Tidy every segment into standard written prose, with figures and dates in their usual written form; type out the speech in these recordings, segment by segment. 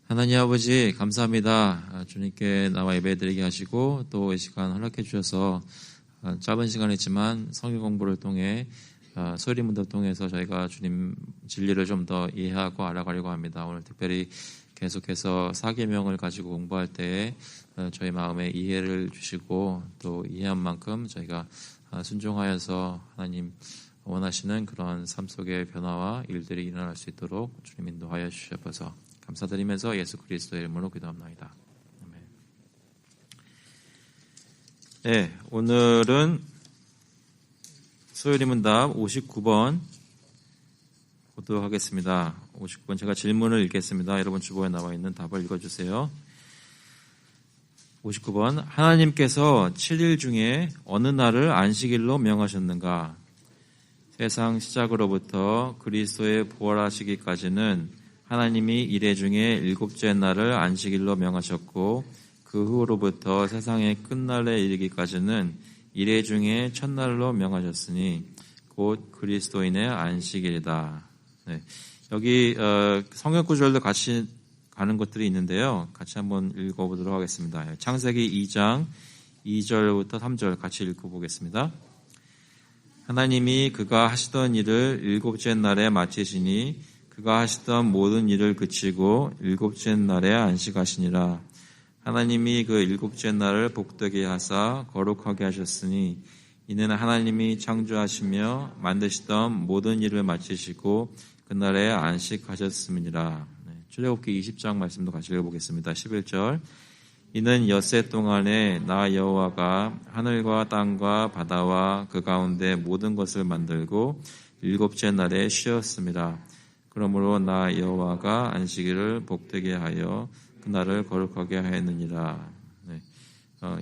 하나님 아버지 감사합니다. 주님께 나와 예배드리게 하시고 또 이 시간 허락해 주셔서 짧은 시간이지만 성경 공부를 통해 소리 문답을 통해서 저희가 주님 진리를 좀 더 이해하고 알아가려고 합니다. 오늘 특별히 계속해서 사계명을 가지고 공부할 때에 저희 마음에 이해를 주시고 또 이해한 만큼 저희가 순종하여서 하나님 원하시는 그런 삶 속의 변화와 일들이 일어날 수 있도록 주님 인도하여 주셔서 감사드리면서 예수 그리스도의 이름으로 기도합니다. 아멘. 네, 오늘은 소요리 문답 59번 보도록 하겠습니다. 59번 제가 질문을 읽겠습니다. 여러분 주보에 나와 있는 답을 읽어주세요. 59번 하나님께서 7일 중에 어느 날을 안식일로 명하셨는가? 세상 시작으로부터 그리스도의 부활하시기까지는 하나님이 이래 중에 일곱째 날을 안식일로 명하셨고 그 후로부터 세상의 끝날에 이르기까지는 이래 중에 첫날로 명하셨으니 곧 그리스도인의 안식일이다. 네. 여기 성경 구절도 같이 가는 것들이 있는데요. 같이 한번 읽어보도록 하겠습니다. 창세기 2장 2절부터 3절 같이 읽어보겠습니다. 하나님이 그가 하시던 일을 일곱째 날에 마치시니 그가 하시던 모든 일을 그치고 일곱째 날에 안식하시니라. 하나님이 그 일곱째 날을 복되게 하사 거룩하게 하셨으니 이는 하나님이 창조하시며 만드시던 모든 일을 마치시고 그날에 안식하셨음이니라. 출애굽기 20장 말씀도 같이 읽어보겠습니다. 11절 이는 엿새 동안에 나 여호와가 하늘과 땅과 바다와 그 가운데 모든 것을 만들고 일곱째 날에 쉬었습니다. 그러므로 나 여호와가 안식일을 복되게 하여 그날을 거룩하게 하였느니라. 네.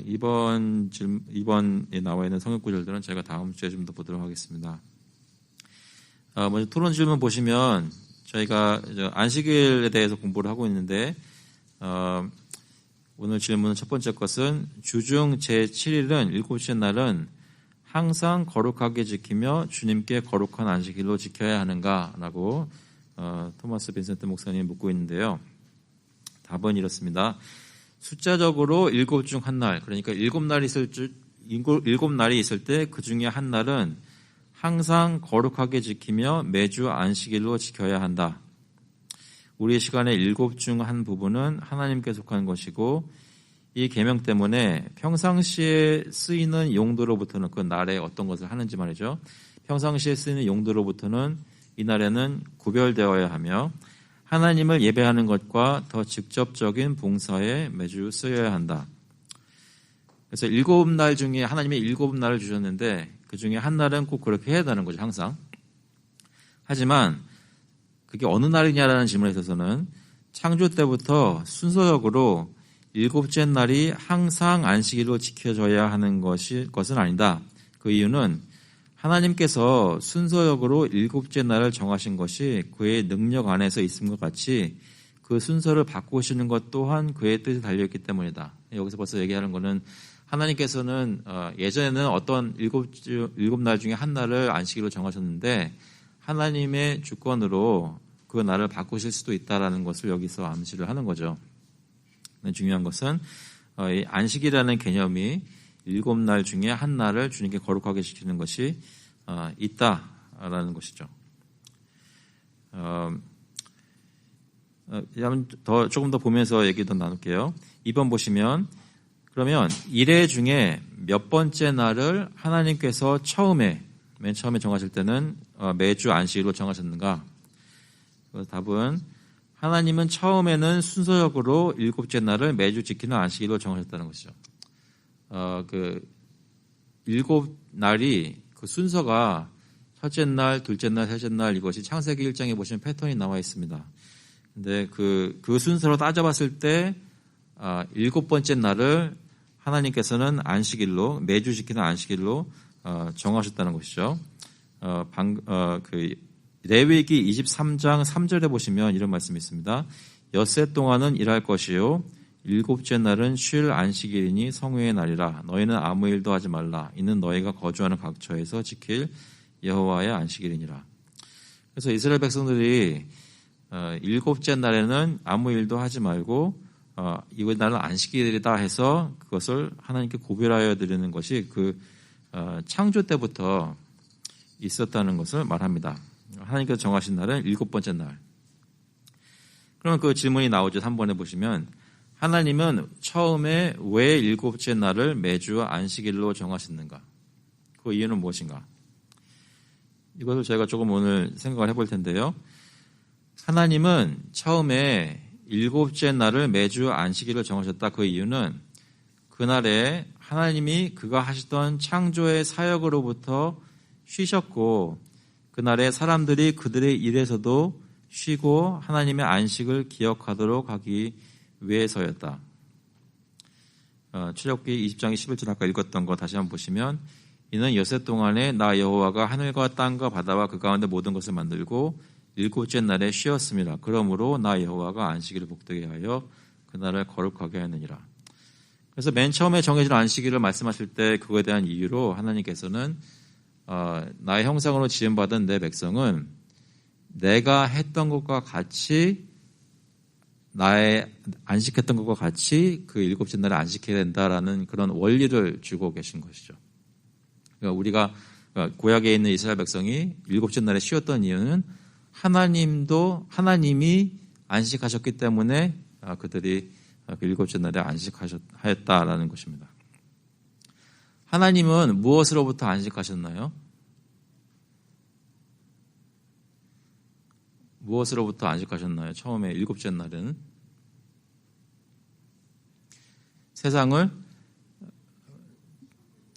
이번에 나와 있는 성경 구절들은 제가 다음 주에 좀 더 보도록 하겠습니다. 먼저 토론 질문 보시면 저희가 안식일에 대해서 공부를 하고 있는데 오늘 질문은 첫 번째 것은 주중 제7일은 일곱째 날은 항상 거룩하게 지키며 주님께 거룩한 안식일로 지켜야 하는가라고 토마스 빈센트 목사님이 묻고 있는데요. 답은 이렇습니다. 숫자적으로 일곱 중 한 날, 그러니까 일곱 날이 있을 때 그 중에 한 날은 항상 거룩하게 지키며 매주 안식일로 지켜야 한다. 우리의 시간의 일곱 중 한 부분은 하나님께 속한 것이고 이 계명 때문에 평상시에 쓰이는 용도로부터는 그 날에 어떤 것을 하는지 말이죠. 평상시에 쓰이는 용도로부터는 이 날에는 구별되어야 하며 하나님을 예배하는 것과 더 직접적인 봉사에 매주 쓰여야 한다. 그래서 일곱 날 중에 하나님이 일곱 날을 주셨는데 그 중에 한 날은 꼭 그렇게 해야 되는 거죠, 항상. 하지만 그게 어느 날이냐라는 질문에 있어서는 창조 때부터 순서적으로 일곱째 날이 항상 안식일로 지켜져야 하는 것은 아니다. 그 이유는 하나님께서 순서적으로 일곱째 날을 정하신 것이 그의 능력 안에서 있음과 같이 그 순서를 바꾸시는 것 또한 그의 뜻이 달려있기 때문이다. 여기서 벌써 얘기하는 것은 하나님께서는 예전에는 어떤 일곱 날 중에 한 날을 안식일로 정하셨는데 하나님의 주권으로 그 날을 바꾸실 수도 있다라는 것을 여기서 암시를 하는 거죠. 중요한 것은 이 안식이라는 개념이 일곱 날 중에 한 날을 주님께 거룩하게 지키는 것이 있다라는 것이죠. 조금 더 보면서 얘기 더 나눌게요. 2번 보시면 그러면 이래 중에 몇 번째 날을 하나님께서 맨 처음에 정하실 때는 매주 안식일로 정하셨는가? 그 답은 하나님은 처음에는 순서적으로 일곱째 날을 매주 지키는 안식일로 정하셨다는 것이죠. 그 일곱 날이 그 순서가 첫째 날, 둘째 날, 셋째 날 이것이 창세기 1장에 보시면 패턴이 나와 있습니다. 근데 그 순서로 따져봤을 때 일곱 번째 날을 하나님께서는 안식일로 매주 지키는 안식일로 정하셨다는 것이죠. 레위기 23장 3절에 보시면 이런 말씀이 있습니다. 엿새 동안은 일할 것이요 일곱째 날은 쉴 안식일이니 성회의 날이라. 너희는 아무 일도 하지 말라. 이는 너희가 거주하는 각처에서 지킬 여호와의 안식일이니라. 그래서 이스라엘 백성들이 일곱째 날에는 아무 일도 하지 말고 이번 날은 안식일이다 해서 그것을 하나님께 고별하여 드리는 것이 그 창조 때부터 있었다는 것을 말합니다. 하나님께서 정하신 날은 일곱 번째 날. 그러면 그 질문이 나오죠. 3번에 보시면 하나님은 처음에 왜 일곱째 날을 매주 안식일로 정하셨는가? 그 이유는 무엇인가? 이것을 저희가 조금 오늘 생각을 해볼 텐데요. 하나님은 처음에 일곱째 날을 매주 안식일로 정하셨다. 그 이유는 그날에 하나님이 그가 하시던 창조의 사역으로부터 쉬셨고 그날에 사람들이 그들의 일에서도 쉬고 하나님의 안식을 기억하도록 하기 위해서였다. 출애굽기 20장 11절 아까 읽었던 거 다시 한번 보시면 이는 엿새 동안에 나 여호와가 하늘과 땅과 바다와 그 가운데 모든 것을 만들고 일곱째 날에 쉬었습니다. 그러므로 나 여호와가 안식일을 복되게 하여 그날을 거룩하게 하느니라. 그래서 맨 처음에 정해진 안식일을 말씀하실 때 그거에 대한 이유로 하나님께서는 나의 형상으로 지음받은 내 백성은 내가 했던 것과 같이 나의 안식했던 것과 같이 그 일곱째 날에 안식해야 된다라는 그런 원리를 주고 계신 것이죠. 그러니까 우리가 구약에 있는 이스라엘 백성이 일곱째 날에 쉬었던 이유는 하나님이 안식하셨기 때문에 그들이 그 일곱째 날에 안식하였다라는 것입니다. 하나님은 무엇으로부터 안식하셨나요? 무엇으로부터 안식하셨나요? 처음에 일곱째 날은 세상을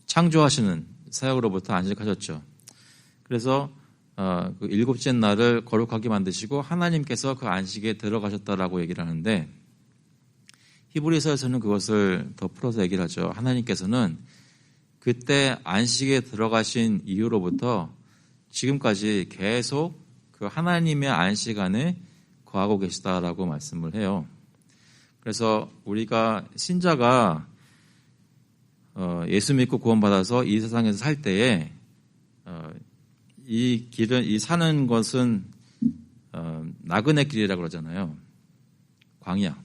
창조하시는 사역으로부터 안식하셨죠. 그래서 그 일곱째 날을 거룩하게 만드시고 하나님께서 그 안식에 들어가셨다라고 얘기를 하는데 히브리서에서는 그것을 더 풀어서 얘기를 하죠. 하나님께서는 그때 안식에 들어가신 이후로부터 지금까지 계속 그 하나님의 안식 안에 거하고 계시다라고 말씀을 해요. 그래서 우리가 신자가 예수 믿고 구원받아서 이 세상에서 살 때에 이 사는 것은 나그네 길이라고 그러잖아요. 광야.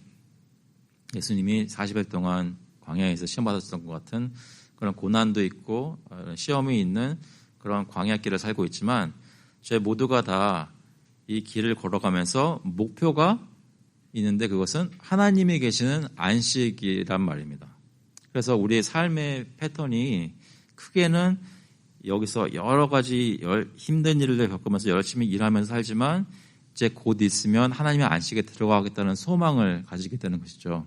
예수님이 40일 동안 광야에서 시험 받았던 것 같은 그런 고난도 있고 시험이 있는 그런 광야 길을 살고 있지만 저희 모두가 다 이 길을 걸어가면서 목표가 있는데 그것은 하나님이 계시는 안식이란 말입니다. 그래서 우리의 삶의 패턴이 크게는 여기서 여러 가지 힘든 일을 겪으면서 열심히 일하면서 살지만 이제 곧 있으면 하나님의 안식에 들어가겠다는 소망을 가지게 되는 것이죠.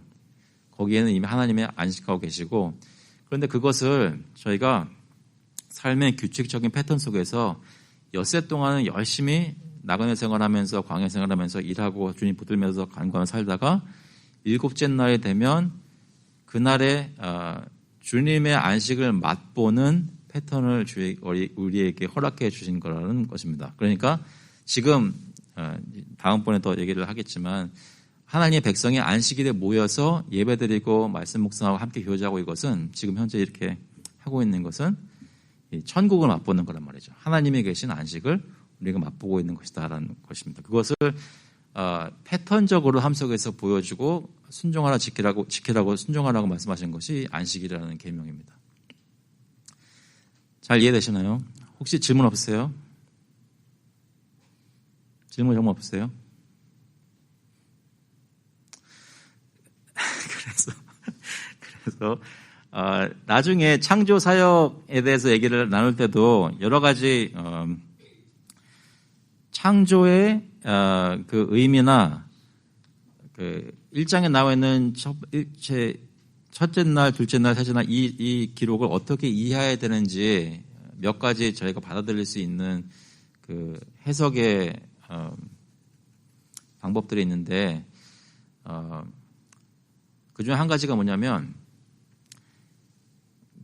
거기에는 이미 하나님이 안식하고 계시고 그런데 그것을 저희가 삶의 규칙적인 패턴 속에서 엿새 동안은 열심히 나그네 생활하면서 광야 생활하면서 일하고 주님 붙들면서 간구하며 살다가 일곱째 날이 되면 그날에 주님의 안식을 맛보는 패턴을 우리에게 허락해 주신 거라는 것입니다. 그러니까 지금 다음번에 더 얘기를 하겠지만 하나님의 백성이 안식일에 모여서 예배드리고 말씀 묵상하고 함께 교제하고 이것은 지금 현재 이렇게 하고 있는 것은 천국을 맛보는 거란 말이죠. 하나님이 계신 안식을 우리가 맛보고 있는 것이다라는 것입니다. 그것을 패턴적으로 함 속에서 보여주고 순종하라 지키라고 순종하라고 말씀하신 것이 안식이라는 계명입니다. 잘 이해되시나요? 혹시 질문 없으세요? 질문 정말 없으세요? 그래서 나중에 창조 사역에 대해서 얘기를 나눌 때도 여러 가지 창조의 그 의미나 그 1장에 나와 있는 첫째 날, 둘째 날, 셋째 날 이 기록을 어떻게 이해해야 되는지 몇 가지 저희가 받아들일 수 있는 그 해석의 방법들이 있는데 그중에 한 가지가 뭐냐면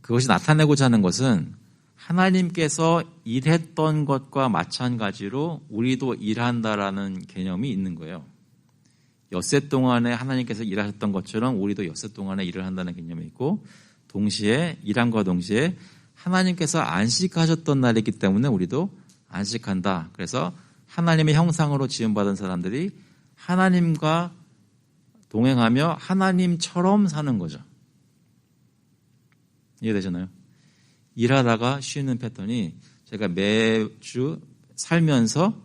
그것이 나타내고자 하는 것은 하나님께서 일했던 것과 마찬가지로 우리도 일한다라는 개념이 있는 거예요. 엿새 동안에 하나님께서 일하셨던 것처럼 우리도 엿새 동안에 일을 한다는 개념이 있고 동시에 일함과 동시에 하나님께서 안식하셨던 날이기 때문에 우리도 안식한다. 그래서 하나님의 형상으로 지음받은 사람들이 하나님과 동행하며 하나님처럼 사는 거죠. 이해되잖아요? 일하다가 쉬는 패턴이 제가 매주 살면서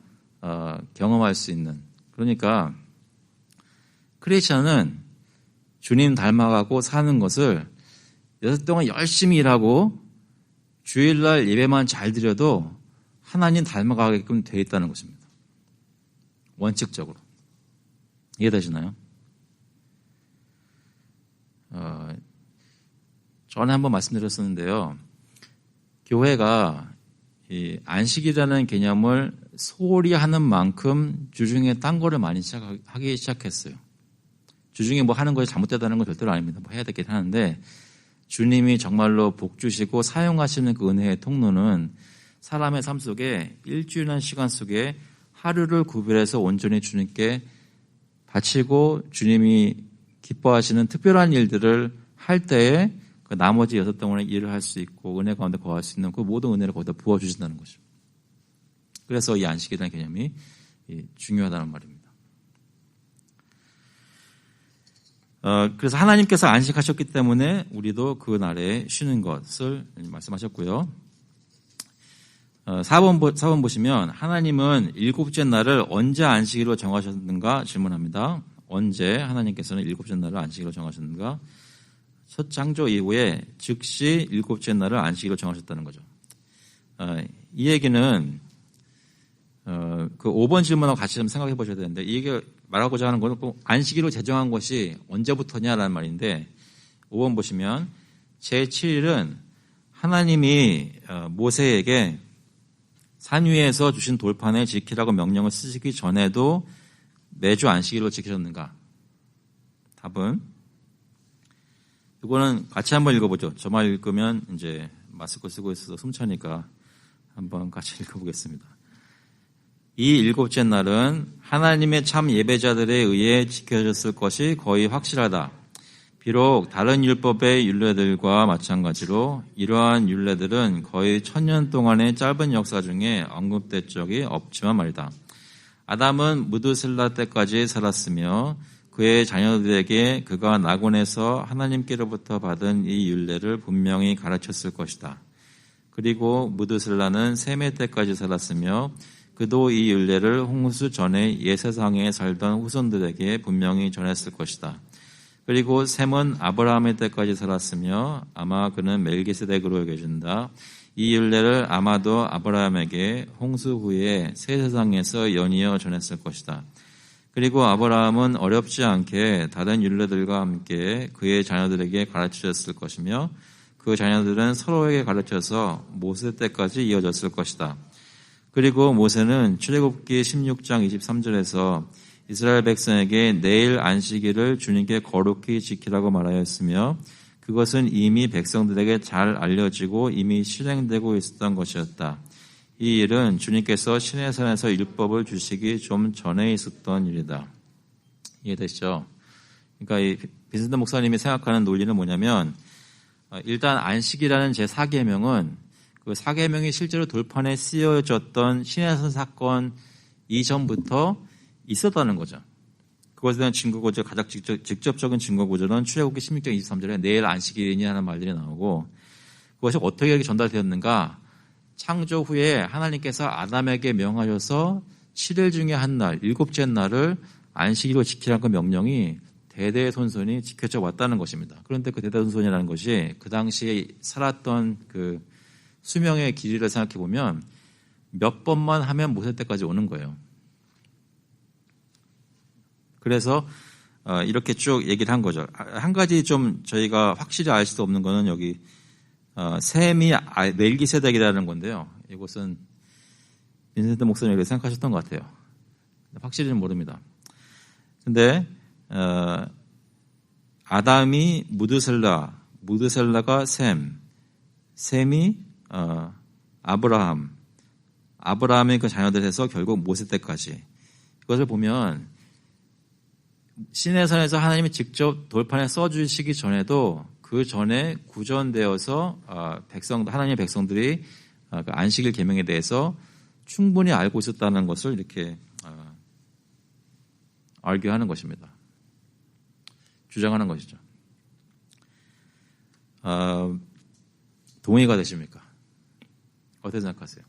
경험할 수 있는, 그러니까 크리스천은 주님 닮아가고 사는 것을 6일 동안 열심히 일하고 주일날 예배만 잘 드려도 하나님 닮아가게끔 되어 있다는 것입니다. 원칙적으로. 이해되시나요? 전에 한번 말씀드렸었는데요. 교회가 이 안식이라는 개념을 소홀히 하는 만큼 주중에 딴 거를 많이 하기 시작했어요. 주중에 뭐 하는 것이 잘못되다는 건 절대로 아닙니다. 뭐 해야 되긴 하는데 주님이 정말로 복 주시고 사용하시는 그 은혜의 통로는 사람의 삶 속에 일주일이라는 시간 속에 하루를 구별해서 온전히 주님께 바치고 주님이 기뻐하시는 특별한 일들을 할 때에 그 나머지 6동안의 일을 할 수 있고 은혜 가운데 거할 수 있는 그 모든 은혜를 거기다 부어주신다는 거죠. 그래서 이 안식이라는 개념이 중요하다는 말입니다. 그래서 하나님께서 안식하셨기 때문에 우리도 그 날에 쉬는 것을 말씀하셨고요. 4번 보시면 하나님은 7째 날을 언제 안식일로 정하셨는가 질문합니다. 언제 하나님께서는 7째 날을 안식일로 정하셨는가? 첫 창조 이후에 즉시 7째 날을 안식일로 정하셨다는 거죠. 이 얘기는 그 5번 질문하고 같이 좀 생각해 보셔야 되는데 이게 말하고자 하는 것은 꼭 안식일로 제정한 것이 언제부터냐라는 말인데 5번 보시면 제7일은 하나님이 모세에게 산 위에서 주신 돌판에 지키라고 명령을 쓰시기 전에도 매주 안식일로 지키셨는가? 답은 이거는 같이 한번 읽어보죠. 저만 읽으면 이제 마스크 쓰고 있어서 숨차니까 한번 같이 읽어보겠습니다. 이 7째 날은 하나님의 참 예배자들에 의해 지켜졌을 것이 거의 확실하다. 비록 다른 율법의 율례들과 마찬가지로 이러한 율례들은 거의 1000년 동안의 짧은 역사 중에 언급된 적이 없지만 말이다. 아담은 무드셀라 때까지 살았으며 그의 자녀들에게 그가 낙원에서 하나님께로부터 받은 이 율례를 분명히 가르쳤을 것이다. 그리고 무드셀라는 셈의 때까지 살았으며 그도 이 율례를 홍수 전에 옛세상에 살던 후손들에게 분명히 전했을 것이다. 그리고 셈은 아브라함의 때까지 살았으며 아마 그는 멜기세덱으로 여겨진다. 이 율례를 아마도 아브라함에게 홍수 후에 새 세상에서 연이어 전했을 것이다. 그리고 아브라함은 어렵지 않게 다른 율례들과 함께 그의 자녀들에게 가르치셨을 것이며 그 자녀들은 서로에게 가르쳐서 모세 때까지 이어졌을 것이다. 그리고 모세는 출애굽기 16장 23절에서 이스라엘 백성에게 내일 안식일을 주님께 거룩히 지키라고 말하였으며 그것은 이미 백성들에게 잘 알려지고 이미 실행되고 있었던 것이었다. 이 일은 주님께서 시내산에서 율법을 주시기 좀 전에 있었던 일이다. 이해되시죠? 그러니까 이 빈센트 목사님이 생각하는 논리는 뭐냐면 일단 안식이라는 제4계명은 그 4계명이 실제로 돌판에 쓰여졌던 시내산 사건 이전부터 있었다는 거죠. 그것에 대한 증거구조, 가장 직접적인 증거구조는 출애굽기 16장 23절에 내일 안식일이니 하는 말들이 나오고 그것이 어떻게 이렇게 전달되었는가? 창조 후에 하나님께서 아담에게 명하셔서 7일 중에 한 날, 7째 날을 안식일로 지키라는 그 명령이 대대손손이 지켜져 왔다는 것입니다. 그런데 그 대대손손이라는 것이 그 당시에 살았던 그 수명의 길이를 생각해 보면 몇 번만 하면 모세 때까지 오는 거예요. 그래서 이렇게 쭉 얘기를 한 거죠. 한 가지 좀 저희가 확실히 알 수 없는 거는 여기 셈이 멜기세덱이라는 건데요. 이것은 빈센트 목사님이 생각하셨던 것 같아요. 확실히는 모릅니다. 근데 아담이 무드셀라가 셈이 아브라함의 그 자녀들 해서 결국 모세 때까지. 이것을 보면 시내산에서 하나님이 직접 돌판에 써주시기 전에도 그 전에 구전되어서 하나님의 백성들이 그 안식일 계명에 대해서 충분히 알고 있었다는 것을 이렇게 argue하는 것입니다. 주장하는 것이죠. 동의가 되십니까? 어떻게 생각하세요?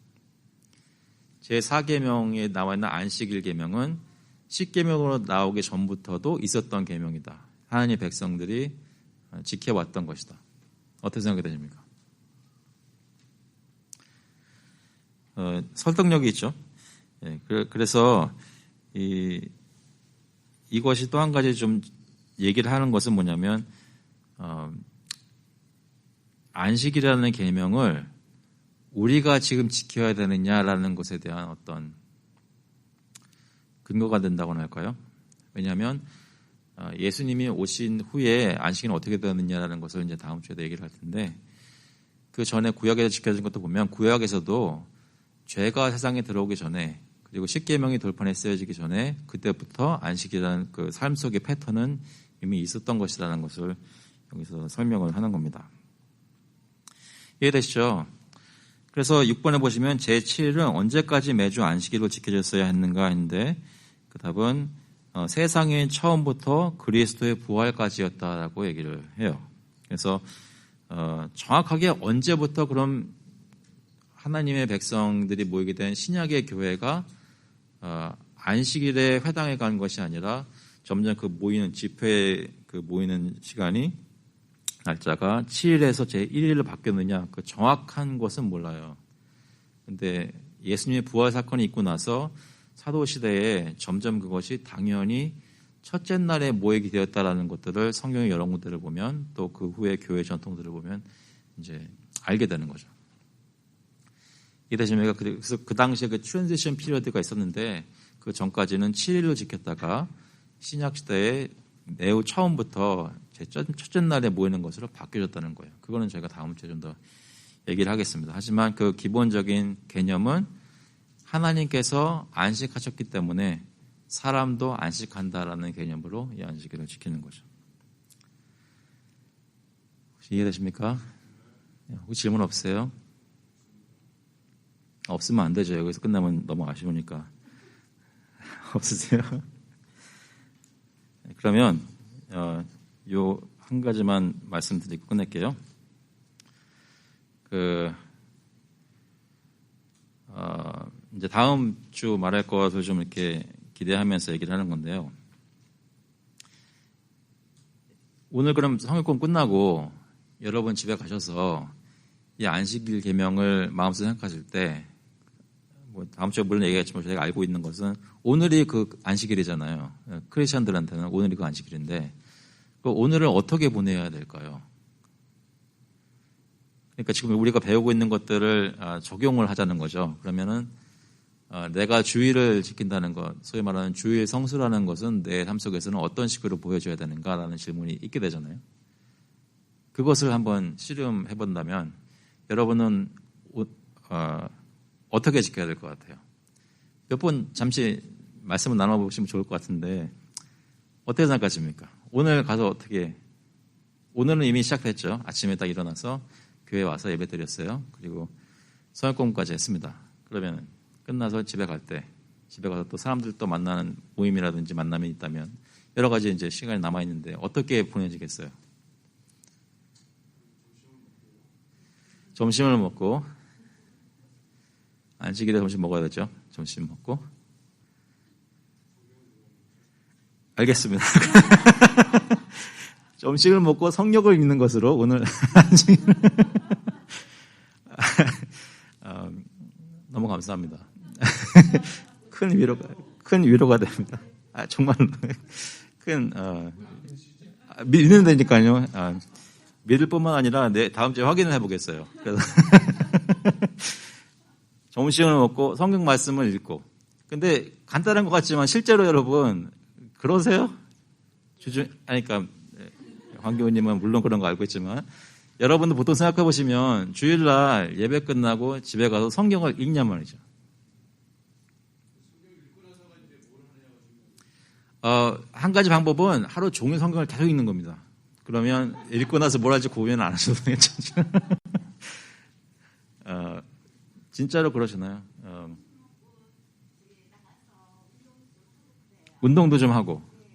제4계명에 나와 있는 안식일 계명은 10계명으로 나오기 전부터도 있었던 계명이다. 하나님의 백성들이 지켜왔던 것이다. 어떻게 생각이 되십니까? 설득력이 있죠. 예, 그래서 이것이 또 한 가지 좀 얘기를 하는 것은 뭐냐면 안식이라는 계명을 우리가 지금 지켜야 되느냐라는 것에 대한 어떤 근거가 된다고나 할까요? 왜냐하면 예수님이 오신 후에 안식일은 어떻게 되었느냐라는 것을 이제 다음 주에도 얘기를 할 텐데 그 전에 구약에서 지켜진 것도 보면 구약에서도 죄가 세상에 들어오기 전에 그리고 십계명이 돌판에 쓰여지기 전에 그때부터 안식이라는 그 삶 속의 패턴은 이미 있었던 것이라는 것을 여기서 설명을 하는 겁니다. 이해되시죠? 그래서 6번에 보시면 제7일은 언제까지 매주 안식일로 지켜졌어야 했는가 했는데 그 답은 세상의 처음부터 그리스도의 부활까지였다라고 얘기를 해요. 그래서 정확하게 언제부터 그럼 하나님의 백성들이 모이게 된 신약의 교회가 안식일에 회당에 간 것이 아니라 점점 그 모이는 집회 그 모이는 시간이 날짜가 7일에서 제1일로 바뀌었느냐 그 정확한 것은 몰라요. 근데 예수님의 부활 사건이 있고 나서 사도 시대에 점점 그것이 당연히 첫째 날에 모이게 되었다라는 것들을 성경의 여러 군데를 보면 또 그 후에 교회 전통들을 보면 이제 알게 되는 거죠. 이해되십니까? 그래서 그 당시에 그 트랜지션 피리어드가 있었는데 그 전까지는 7일로 지켰다가 신약 시대에 매우 처음부터 첫째 날에 모이는 것으로 바뀌어졌다는 거예요. 그거는 저희가 다음 주에 좀 더 얘기를 하겠습니다. 하지만 그 기본적인 개념은 하나님께서 안식하셨기 때문에 사람도 안식한다라는 개념으로 이 안식일을 지키는 거죠. 혹시 이해되십니까? 혹시 질문 없으세요? 없으면 안 되죠. 여기서 끝나면 너무 아쉬우니까. 없으세요? 그러면 요 한 가지만 말씀드리고 끝낼게요. 이제 다음 주 말할 것을 좀 이렇게 기대하면서 얘기를 하는 건데요. 오늘 그럼 성경권 끝나고 여러분 집에 가셔서 이 안식일 계명을 마음속에 생각하실 때, 뭐 다음 주에 물론 얘기했지만 저희가 알고 있는 것은 오늘이 그 안식일이잖아요. 크리스천들한테는 오늘이 그 안식일인데, 그 오늘을 어떻게 보내야 될까요? 그러니까 지금 우리가 배우고 있는 것들을 적용을 하자는 거죠. 그러면은 내가 주일을 지킨다는 것, 소위 말하는 주일 성수라는 것은 내 삶 속에서는 어떤 식으로 보여줘야 되는가라는 질문이 있게 되잖아요. 그것을 한번 실험해 본다면 여러분은 어떻게 지켜야 될 것 같아요? 몇 번 잠시 말씀을 나눠보시면 좋을 것 같은데 어떻게 생각하십니까? 오늘 가서 어떻게, 오늘은 이미 시작됐죠. 아침에 딱 일어나서 교회 와서 예배 드렸어요. 그리고 성역공부까지 했습니다. 그러면 끝나서 집에 갈 때, 집에 가서 또 사람들 또 만나는 모임이라든지 만남이 있다면 여러 가지 이제 시간이 남아있는데 어떻게 보내지겠어요? 점심을 먹고, 안식일에 점심 먹어야 되죠. 점심 먹고. 알겠습니다. 점심을 먹고 성경을 읽는 것으로 오늘 안식일을 너무 감사합니다. 큰 위로가 됩니다. 정말로 믿는 데니까요. 믿을 뿐만 아니라 다음 주에 확인을 해보겠어요. 그래서 점심을 먹고 성경 말씀을 읽고. 근데 간단한 것 같지만 실제로 여러분 그러세요? 그러니까 황교우님은 물론 그런 거 알고 있지만 여러분도 보통 생각해 보시면 주일날 예배 끝나고 집에 가서 성경을 읽냐 말이죠. 한 가지 방법은 하루 종일 성경을 계속 읽는 겁니다. 그러면 읽고 나서 뭘 할지 고민 안 하셔도 괜찮죠. 진짜로 그러시나요? 운동도 좀 하고.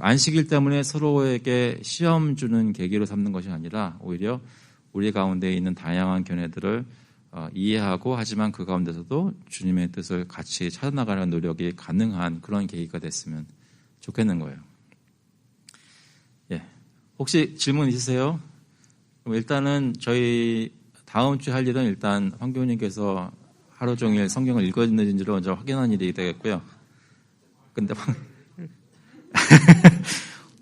안식일 때문에 서로에게 시험 주는 계기로 삼는 것이 아니라 오히려 우리 가운데 있는 다양한 견해들을 이해하고 하지만 그 가운데서도 주님의 뜻을 같이 찾아나가는 노력이 가능한 그런 계기가 됐으면 좋겠는 거예요. 예. 혹시 질문 있으세요? 그럼 일단은 저희 다음 주에 할 일은 일단 황교우님께서 하루 종일 성경을 읽었는지를 먼저 확인하는 일이 되겠고요. 근데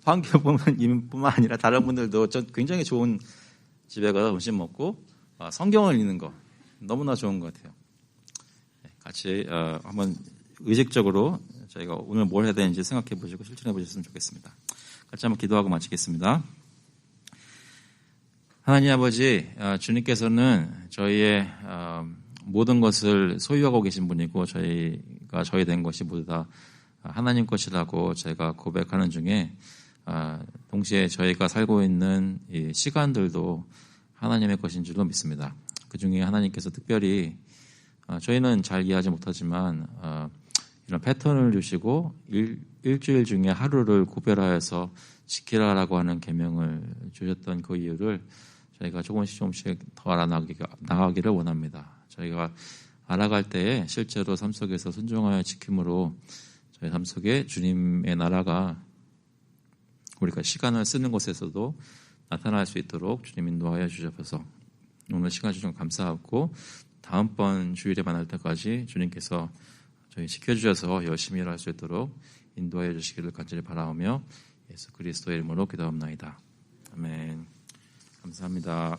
황교우님뿐만 아니라 다른 분들도 굉장히 좋은 집에 가서 점심 먹고 성경을 읽는 거 너무나 좋은 것 같아요. 같이 한번 의식적으로 저희가 오늘 뭘 해야 되는지 생각해 보시고 실천해 보셨으면 좋겠습니다. 같이 한번 기도하고 마치겠습니다. 하나님 아버지, 주님께서는 저희의 모든 것을 소유하고 계신 분이고 저희가 저희 된 것이 모두 다 하나님 것이라고 저희가 고백하는 중에 동시에 저희가 살고 있는 이 시간들도 하나님의 것인 줄로 믿습니다. 그 중에 하나님께서 특별히 저희는 잘 이해하지 못하지만 이런 패턴을 주시고 일주일 중에 하루를 구별하여서 지키라라고 하는 계명을 주셨던 그 이유를 저희가 조금씩 더 알아나가기를 원합니다. 저희가 알아갈 때에 실제로 삶 속에서 순종하여 지킴으로 저희 삶 속에 주님의 나라가 우리가 시간을 쓰는 곳에서도 나타날 수 있도록 주님 인도하여 주셔서 오늘 시간 주셔서 감사하고 다음번 주일에 만날 때까지 주님께서 저희 지켜주셔서 열심히 일할 수 있도록 인도하여 주시기를 간절히 바라오며 예수 그리스도의 이름으로 기도합나이다. 아멘. 감사합니다.